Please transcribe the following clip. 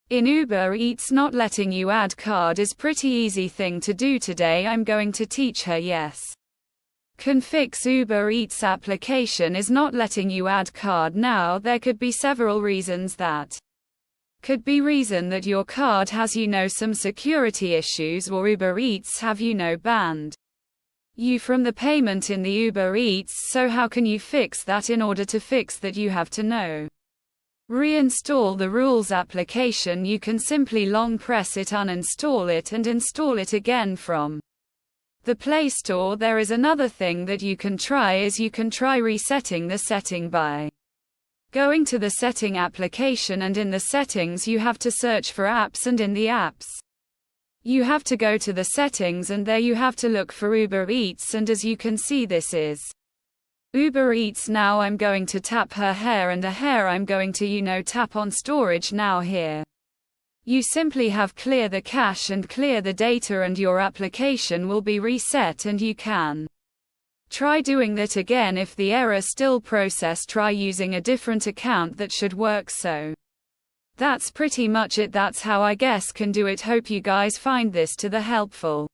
In Uber Eats, not letting you add card is pretty easy thing to do today. I'm going to teach her. Yes. Can fix Uber Eats application is not letting you add card now. There could be several reasons. That could be reason that your card has some security issues, or Uber Eats have banned you from the payment in the Uber Eats. So how can you fix that? In order to fix that, you have to reinstall the rules application. You can simply long press it, uninstall it, and install it again from the Play Store. There is another thing that you can try resetting the setting by going to the setting application, and in the settings you have to search for apps, and in the apps you have to go to the settings, and there you have to look for Uber Eats, and as you can see, this is Uber Eats. Now I'm going to tap her hair, and a hair I'm going to tap on storage. Now here you simply have clear the cache and clear the data, and your application will be reset, and you can try doing that again. If the error still process, try using a different account. That should work. So that's pretty much it. That's how I guess can do it. Hope you guys find this to the helpful.